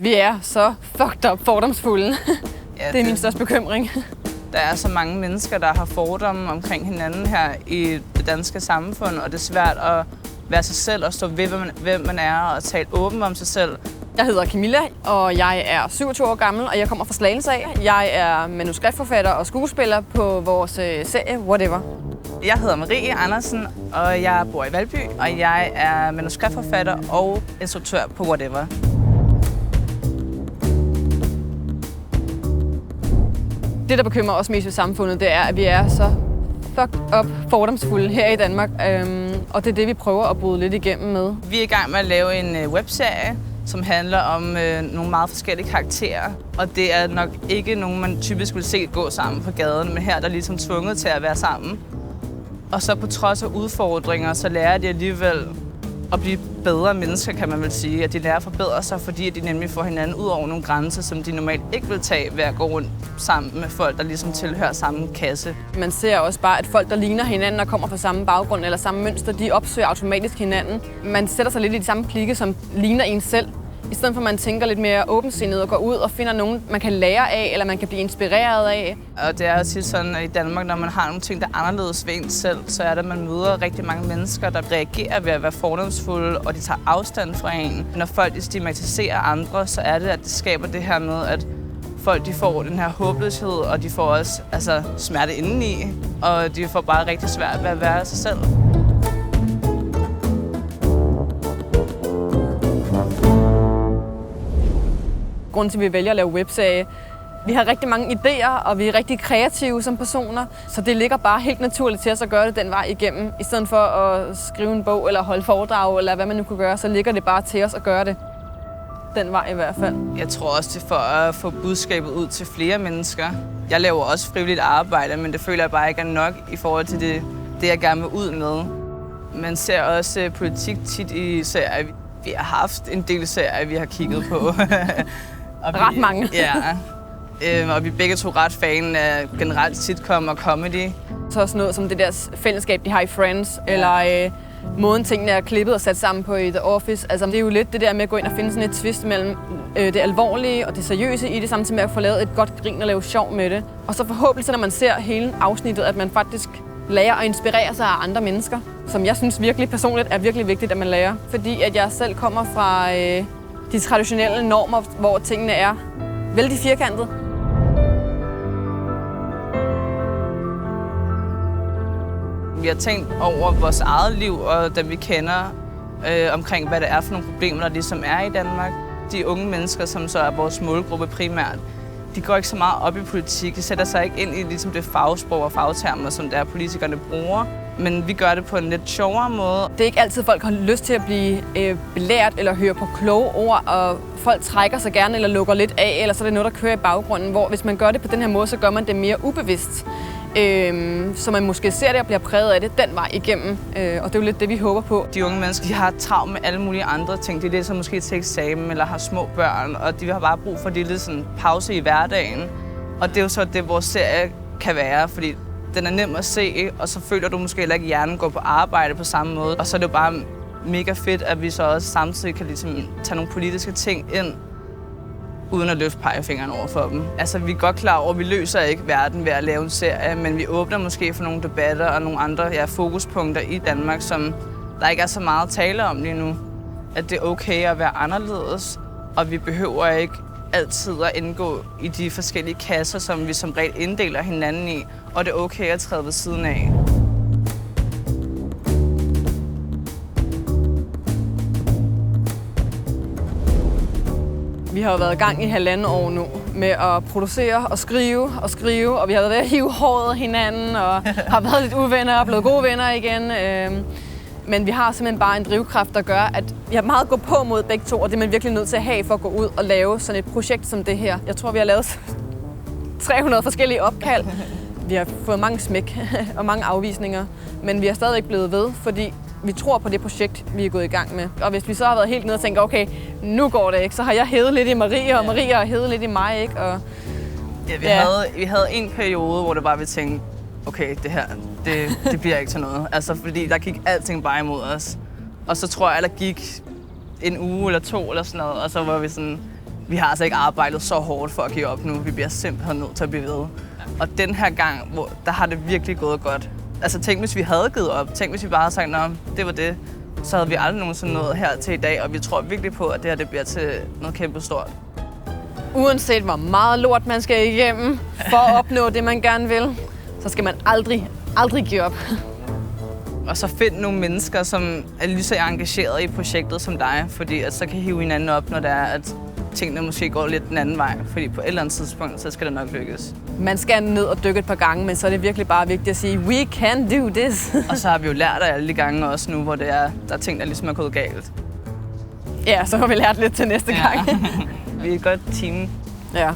Vi er så fucked up fordomsfulde. Ja, det er min største bekymring. Der er så mange mennesker, der har fordomme omkring hinanden her i det danske samfund, og det er svært at være sig selv og stå ved, hvem man er og tale åbent om sig selv. Jeg hedder Camilla, og jeg er 27 år gammel, og jeg kommer fra Slagelse af. Jeg er manuskriptforfatter og skuespiller på vores serie Whatever. Jeg hedder Marie Andersen, og jeg bor i Valby, og jeg er manuskriptforfatter og instruktør på Whatever. Det, der bekymrer os mest ved samfundet, det er, at vi er så fucked up fordomsfulde her i Danmark. Og det er det, vi prøver at bryde lidt igennem med. Vi er i gang med at lave en webserie, som handler om nogle meget forskellige karakterer. Og det er nok ikke nogen, man typisk vil se gå sammen på gaden, men her er der ligesom tvunget til at være sammen. Og så på trods af udfordringer, så lærer de alligevel at blive bedre mennesker, kan man vel sige. At de lærer at forbedre sig, fordi de nemlig får hinanden ud over nogle grænser, som de normalt ikke vil tage ved at gå rundt sammen med folk, der ligesom tilhører samme kasse. Man ser også bare, at folk, der ligner hinanden og kommer fra samme baggrund eller samme mønster, de opsøger automatisk hinanden. Man sætter sig lidt i de samme klikke, som ligner en selv. I stedet for, at man tænker lidt mere åbensindet og går ud og finder nogen, man kan lære af, eller man kan blive inspireret af. Og det er også sådan, at i Danmark, når man har nogle ting, der er anderledes ved en selv, så er det, at man møder rigtig mange mennesker, der reagerer ved at være fordomsfulde, og de tager afstand fra en. Når folk stigmatiserer andre, så er det, at det skaber det her med, at folk de får den her håbløshed, og de får også smerte indeni, og de får bare rigtig svært ved at være sig selv. Grunden til, at vi vælger at lave webserie. Vi har rigtig mange idéer, og vi er rigtig kreative som personer, så det ligger bare helt naturligt til os at gøre det den vej igennem. I stedet for at skrive en bog eller holde foredrag, eller hvad man nu kunne gøre, så ligger det bare til os at gøre det den vej i hvert fald. Jeg tror også, det er for at få budskabet ud til flere mennesker. Jeg laver også frivilligt arbejde, men det føler jeg bare ikke er nok i forhold til det jeg gerne vil ud med. Man ser også politik tit i serier. Vi har haft en del serier, vi har kigget på. Ret mange. Ja, og vi er begge to ret fan af generelt sitcom og comedy. Så også noget som det der fællesskab, de har i Friends, eller måden tingene er klippet og sat sammen på i The Office. Altså, det er jo lidt det der med at gå ind og finde sådan et twist mellem det alvorlige og det seriøse i det, samtidig med at få lavet et godt grin og lave sjov med det. Og så forhåbentlig, så når man ser hele afsnittet, at man faktisk lærer at inspirere sig af andre mennesker, som jeg synes virkelig personligt er virkelig vigtigt, at man lærer. Fordi at jeg selv kommer fra de traditionelle normer, hvor tingene er vældig firkantet. Vi har tænkt over vores eget liv og dem vi kender omkring, hvad det er for nogle problemer, der ligesom er i Danmark. De unge mennesker, som så er vores målgruppe primært, de går ikke så meget op i politik. De sætter sig ikke ind i ligesom det fagsprog og fagtermer, som der politikerne bruger. Men vi gør det på en lidt sjovere måde. Det er ikke altid, folk har lyst til at blive belært eller høre på kloge ord, og folk trækker sig gerne eller lukker lidt af, eller så er det noget, der kører i baggrunden, hvor hvis man gør det på den her måde, så gør man det mere ubevidst. Så man måske ser det og bliver præget af det den vej igennem, og det er jo lidt det, vi håber på. De unge mennesker, de har travlt med alle mulige andre ting. De læser måske til eksamen eller har små børn, og de har bare brug for lidt sådan pause i hverdagen. Og det er jo så det, vores serie kan være, fordi den er nem at se, og så føler du måske heller ikke, at hjernen går på arbejde på samme måde. Og så er det jo bare mega fedt, at vi så også samtidig kan ligesom tage nogle politiske ting ind, uden at løfte pegefingeren over for dem. Altså, vi er godt klar over, at vi løser ikke verden ved at lave en serie, men vi åbner måske for nogle debatter og nogle andre fokuspunkter i Danmark, som der ikke er så meget at tale om lige nu. At det er okay at være anderledes, og vi behøver ikke altid at indgå i de forskellige kasser, som vi som regel inddeler hinanden i, og det er okay at træde ved siden af. Vi har jo været i gang i 1,5 år nu med at producere og skrive, og vi har været ved at hive håret af hinanden, og har været lidt uvenner og blevet gode venner igen. Men vi har simpelthen bare en drivkraft, der gør, at vi har meget at gå på mod begge to, og det er man virkelig nødt til at have for at gå ud og lave sådan et projekt som det her. Jeg tror, vi har lavet 300 forskellige opkald. Vi har fået mange smæk og mange afvisninger, men vi har stadigvæk blevet ved, fordi vi tror på det projekt, vi er gået i gang med. Og hvis vi så har været helt nede og tænker, okay, nu går det ikke, så har jeg hævet lidt i Marie, og Marie har hævet lidt i mig, ikke? Og, vi havde en periode, hvor det bare vi tænkte, okay, det her, det bliver ikke til noget. Altså, fordi der gik alting bare imod os. Og så tror jeg, der gik en uge eller 2 eller sådan noget, og så var vi sådan, vi har altså ikke arbejdet så hårdt for at give op nu. Vi bliver simpelthen nødt til at blive ved. Og den her gang, der har det virkelig gået godt. Altså tænk, hvis vi havde givet op. Tænk, hvis vi bare havde sagt, nå, det var det. Så havde vi aldrig nogensinde nået her til i dag. Og vi tror virkelig på, at det her det bliver til noget kæmpe stort. Uanset hvor meget lort man skal igennem for at opnå det, man gerne vil, så skal man aldrig give op. Og så find nogle mennesker, som er lige så engageret i projektet som dig, fordi at så kan hive hinanden op, når det er, at tingene måske går lidt den anden vej. Fordi på et eller andet tidspunkt, så skal det nok lykkes. Man skal ned og dykke et par gange, men så er det virkelig bare vigtigt at sige, we can do this. Og så har vi jo lært af alle de gange også nu, hvor der er ting, der ligesom er gået galt. Ja, så har vi lært lidt til næste gang. Vi er et godt team. Ja.